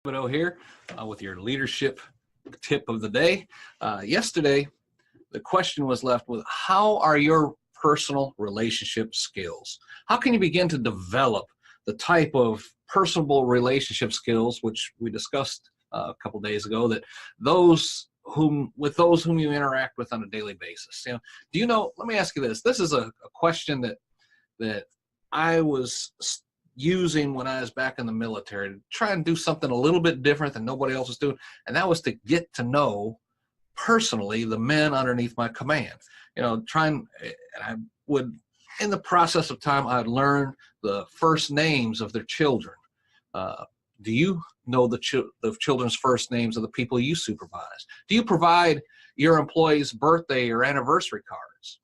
Here with your leadership tip of the day. Yesterday, the question was left with, how are your personal relationship skills? How can you begin to develop the type of personable relationship skills, which we discussed a couple days ago, that those whom you interact with on a daily basis? Do you know, let me ask you this. This is a question that I was using when I was back in the military to try and do something a little bit different than nobody else was doing. And that was to get to know personally the men underneath my command. And I would, in the process of time, I'd learn the first names of their children. Do you know the children's first names of the people you supervise? Do you provide your employees' birthday or anniversary cards?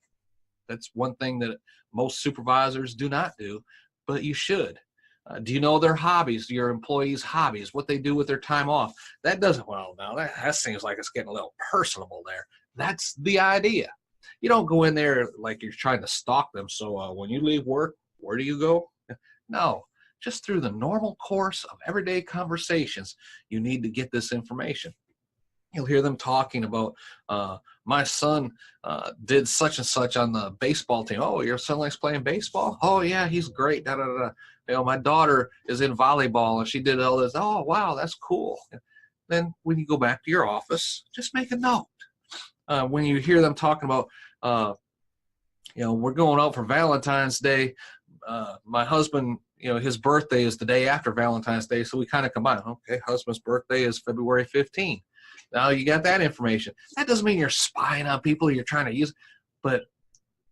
That's one thing that most supervisors do not do, but you should. Do you know their hobbies, your employees' hobbies, what they do with their time off? That doesn't, well, now that seems like it's getting a little personable there. That's the idea. You don't go in there like you're trying to stalk them. So when you leave work, where do you go? No, just through the normal course of everyday conversations, you need to get this information. You'll hear them talking about, my son did such and such on the baseball team. Oh, your son likes playing baseball? Oh, yeah, he's great. Da, da, da. My daughter is in volleyball and she did all this. Oh, wow, that's cool. Then when you go back to your office, just make a note. When you hear them talking about, we're going out for Valentine's Day. My husband, his birthday is the day after Valentine's Day, so we kind of combine. Okay, husband's birthday is February 15th. Now you got that information. That doesn't mean you're spying on people you're trying to use, but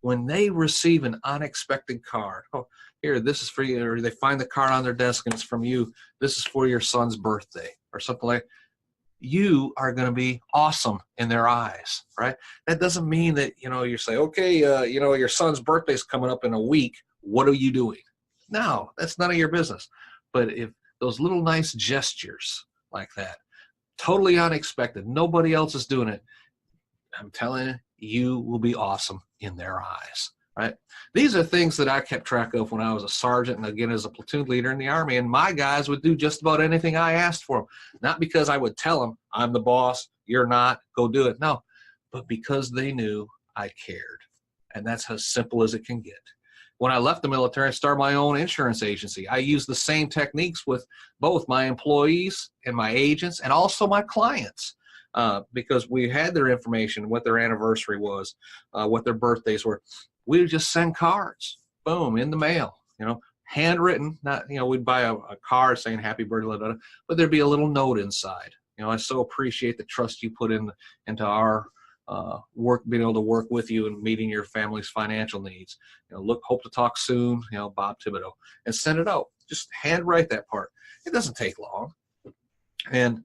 when they receive an unexpected card, oh, here, this is for you, or they find the card on their desk and it's from you, this is for your son's birthday, or something like that, you are going to be awesome in their eyes, right? That doesn't mean that, you say, okay, your son's birthday's coming up in a week. What are you doing? No, that's none of your business. But if those little nice gestures like that, totally unexpected, nobody else is doing it, I'm telling you, you will be awesome in their eyes, right? These are things that I kept track of when I was a sergeant and, again, as a platoon leader in the Army. And my guys would do just about anything I asked for them. Not because I would tell them, I'm the boss, you're not, go do it. No, but because they knew I cared. And that's as simple as it can get. When I left the military, I started my own insurance agency. I used the same techniques with both my employees and my agents and also my clients. Because we had their information, what their anniversary was, what their birthdays were. We would just send cards, boom, in the mail, handwritten. Not, we'd buy a card saying happy birthday, blah, blah, blah, but there'd be a little note inside. I so appreciate the trust you put into our work, being able to work with you and meeting your family's financial needs. Hope to talk soon, Bob Thibodeau, and send it out. Just handwrite that part. It doesn't take long. And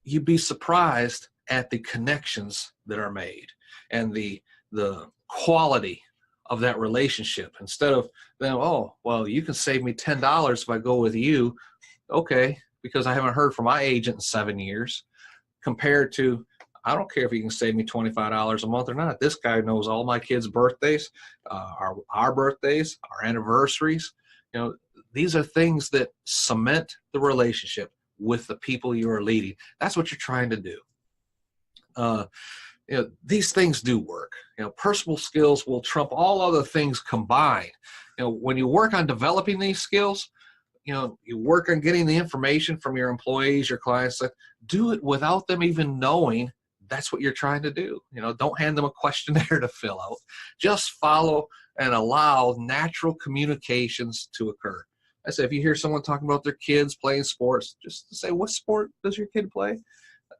you'd be surprised at the connections that are made and the quality of that relationship. Instead of them, oh, well, you can save me $10 if I go with you. Okay, because I haven't heard from my agent in 7 years, compared to, I don't care if you can save me $25 a month or not. This guy knows all my kids' birthdays, our birthdays, our anniversaries. These are things that cement the relationship with the people you are leading. That's what you're trying to do. These things do work. Personal skills will trump all other things combined. When you work on developing these skills, you work on getting the information from your employees, your clients, do it without them even knowing that's what you're trying to do. Don't hand them a questionnaire to fill out. Just follow and allow natural communications to occur. I say, if you hear someone talking about their kids playing sports, just say, what sport does your kid play?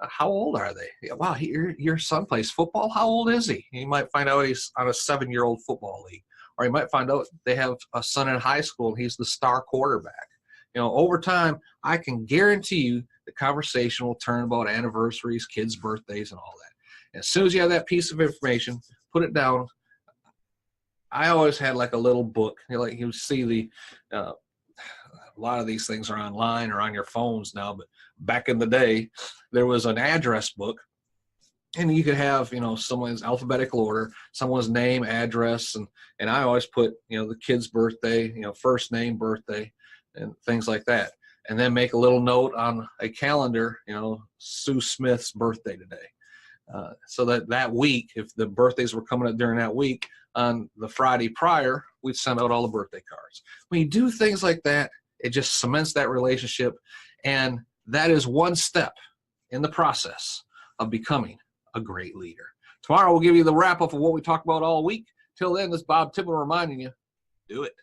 How old are they? Wow, your son plays football? How old is he? You might find out he's on a 7-year-old football league. Or you might find out they have a son in high school and he's the star quarterback. Over time, I can guarantee you the conversation will turn about anniversaries, kids' birthdays, and all that. And as soon as you have that piece of information, put it down. I always had like a little book. You see a lot of these things are online or on your phones now, but back in the day, there was an address book, and you could have, someone's alphabetical order, someone's name, address, and I always put, the kid's birthday, first name, birthday, and things like that. and then make a little note on a calendar, Sue Smith's birthday today. So that week, if the birthdays were coming up during that week, on the Friday prior, we'd send out all the birthday cards. When you do things like that, it just cements that relationship, and that is one step in the process of becoming a great leader. Tomorrow we'll give you the wrap-up of what we talked about all week. Till then, this is Bob Tippett reminding you, do it.